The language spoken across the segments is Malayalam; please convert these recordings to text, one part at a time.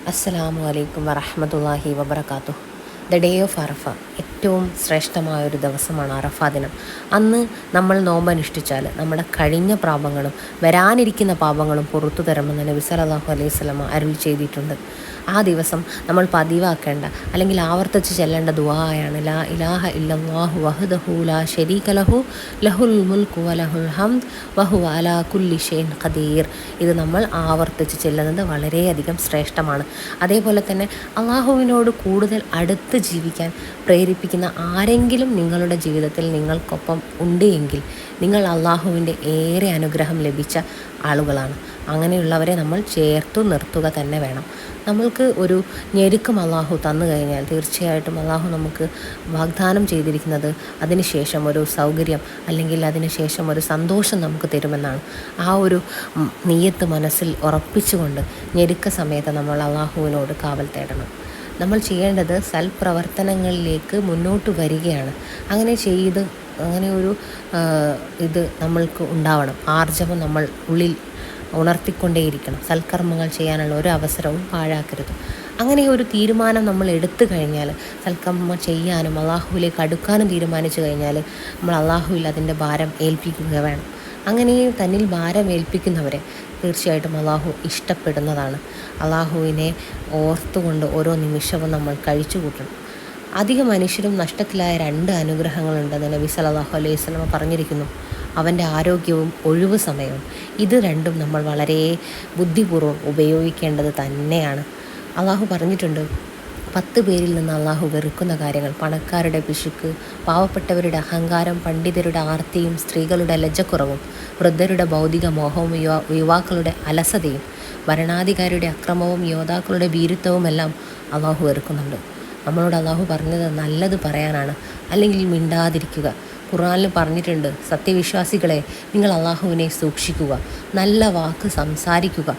അസ്സലാമു അലൈക്കും വറഹ്മത്തുള്ളാഹി വബറകാതുഹു. ദ ഡേ ഓഫ് അറഫ, ഏറ്റവും ശ്രേഷ്ഠമായൊരു ദിവസമാണ് അറഫ ദിനം. അന്ന് നമ്മൾ നോമ്പനുഷ്ഠിച്ചാൽ നമ്മുടെ കഴിഞ്ഞ പാപങ്ങളും വരാനിരിക്കുന്ന പാപങ്ങളും പുറത്തു തരുമെന്ന് നബി സല്ലല്ലാഹു അലൈഹി വസല്ലമ അരുളി ചെയ്തിട്ടുണ്ട്. ആ ദിവസം നമ്മൾ പതിവാക്കേണ്ട അല്ലെങ്കിൽ ആവർത്തിച്ച് ചെല്ലേണ്ട ദുആയാണ് ലാ ഇലാഹ ഇല്ലല്ലാഹു വഹ്ദഹു ലാ ശരീക ലഹു ലഹുൽ മുൽക്കു വലഹുൽ ഹംദ് വഹുവ അലാ കുല്ലി ഷൈഇൻ ഖദീർ. ഇത് നമ്മൾ ആവർത്തിച്ച് ചെല്ലുന്നത് വളരെയധികം ശ്രേഷ്ഠമാണ്. അതേപോലെ തന്നെ അള്ളാഹുവിനോട് കൂടുതൽ അടുത്ത് ജീവിക്കാൻ പ്രേരിപ്പിക്കുന്ന ആരെങ്കിലും നിങ്ങളുടെ ജീവിതത്തിൽ നിങ്ങൾക്കൊപ്പം ഉണ്ട് എങ്കിൽ നിങ്ങൾ അള്ളാഹുവിൻ്റെ ഏറെ അനുഗ്രഹം ലഭിച്ച ആളുകളാണ്. അങ്ങനെയുള്ളവരെ നമ്മൾ ചേർത്തു നിർത്തുക തന്നെ വേണം. നമ്മൾക്ക് ഒരു ഞെരുക്കം അള്ളാഹു തന്നു കഴിഞ്ഞാൽ തീർച്ചയായിട്ടും അള്ളാഹു നമുക്ക് വാഗ്ദാനം ചെയ്തിരിക്കുന്നത് അതിനുശേഷം ഒരു സൗകര്യം അല്ലെങ്കിൽ അതിനുശേഷം ഒരു സന്തോഷം നമുക്ക് തരുമെന്നാണ്. ആ ഒരു നിയ്യത്ത് മനസ്സിൽ ഉറപ്പിച്ചുകൊണ്ട് ഞെരുക്ക സമയത്ത് നമ്മൾ അള്ളാഹുവിനോട് കാവൽ തേടണം. നമ്മൾ ചെയ്യേണ്ടത് സൽപ്രവർത്തനങ്ങളിലേക്ക് മുന്നോട്ട് വരികയാണ്. അങ്ങനെ ഒരു ഇത് നമ്മൾക്ക് ഉണ്ടാവണം. ആർജവം നമ്മൾ ഉള്ളിൽ ഉണർത്തിക്കൊണ്ടേയിരിക്കണം. സൽക്കർമ്മങ്ങൾ ചെയ്യാനുള്ള ഒരു അവസരവും പാഴാക്കരുത്. അങ്ങനെ ഒരു തീരുമാനം നമ്മൾ എടുത്തു കഴിഞ്ഞാൽ, സൽക്കർമ്മം ചെയ്യാനും അള്ളാഹുവിലേക്ക് അടുക്കാനും തീരുമാനിച്ചു കഴിഞ്ഞാൽ നമ്മൾ അള്ളാഹുവിൽ അതിൻ്റെ ഭാരം ഏൽപ്പിക്കുക വേണം. അങ്ങനെ തന്നിൽ ഭാരം ഏൽപ്പിക്കുന്നവരെ തീർച്ചയായിട്ടും അള്ളാഹു ഇഷ്ടപ്പെടുന്നതാണ്. അള്ളാഹുവിനെ ഓർത്തുകൊണ്ട് ഓരോ നിമിഷവും നമ്മൾ കഴിച്ചു കൂട്ടണം. അധിക മനുഷ്യരും നഷ്ടത്തിലായ 2 അനുഗ്രഹങ്ങളുണ്ടെന്ന് നബി സല്ലല്ലാഹു അലൈഹി വസല്ലമ പറഞ്ഞിരിക്കുന്നു. അവൻ്റെ ആരോഗ്യവും ഒഴിവ് സമയവും. ഇത് രണ്ടും നമ്മൾ വളരെ ബുദ്ധിപൂർവ്വം ഉപയോഗിക്കേണ്ടത് തന്നെയാണ്. അള്ളാഹു പറഞ്ഞിട്ടുണ്ട്, 10 പേരിൽ നിന്ന് അള്ളാഹു വെറുക്കുന്ന കാര്യങ്ങൾ: പണക്കാരുടെ പിശുക്ക്, പാവപ്പെട്ടവരുടെ അഹങ്കാരം, പണ്ഡിതരുടെ ആർത്തിയും, സ്ത്രീകളുടെ ലജ്ജക്കുറവും, വൃദ്ധരുടെ ഭൗതിക മോഹവും, യുവാക്കളുടെ അലസതയും, ഭരണാധികാരിയുടെ അക്രമവും, യോദ്ധാക്കളുടെ ഭീരുത്വവുമെല്ലാം അള്ളാഹു വെറുക്കുന്നുണ്ട്. നമ്മളോട് അള്ളാഹു പറഞ്ഞത് നല്ലത് പറയാനാണ്, അല്ലെങ്കിൽ മിണ്ടാതിരിക്കുക. ഖുർആനിൽ പറഞ്ഞിട്ടുണ്ട്, സത്യവിശ്വാസികളെ, നിങ്ങൾ അള്ളാഹുവിനെ സൂക്ഷിക്കുക, നല്ല വാക്ക് സംസാരിക്കുക,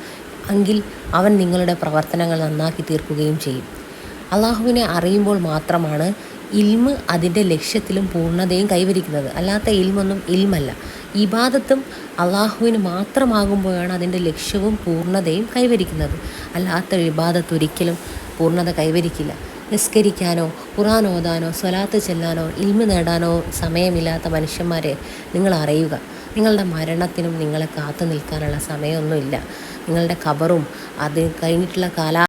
എങ്കിൽ അവൻ നിങ്ങളുടെ പ്രവർത്തനങ്ങൾ നന്നാക്കി തീർക്കുകയും ചെയ്യും. അള്ളാഹുവിനെ അറിയുമ്പോൾ മാത്രമാണ് ഇൽമ് അതിൻ്റെ ലക്ഷ്യത്തിലും പൂർണ്ണതയും കൈവരിക്കുന്നത്. അല്ലാത്ത ഇൽമൊന്നും ഇൽമല്ല. ഇബാദത്തും അള്ളാഹുവിന് മാത്രമാകുമ്പോഴാണ് അതിൻ്റെ ലക്ഷ്യവും പൂർണ്ണതയും കൈവരിക്കുന്നത്. അല്ലാത്ത ഇബാദത്ത് ഒരിക്കലും പൂർണ്ണത കൈവരിക്കില്ല. നിസ്കരിക്കാനോ ഖുർആൻ ഓതാനോ സ്വലാത്ത് ചെല്ലാനോ ഇൽമ് നേടാനോ സമയമില്ലാത്ത മനുഷ്യന്മാരെ നിങ്ങൾ അറിയുക, നിങ്ങളുടെ മരണത്തിനും നിങ്ങളെ കാത്തു നിൽക്കാനുള്ള സമയമൊന്നുമില്ല. നിങ്ങളുടെ ഖബറും അത് കഴിഞ്ഞിട്ടുള്ള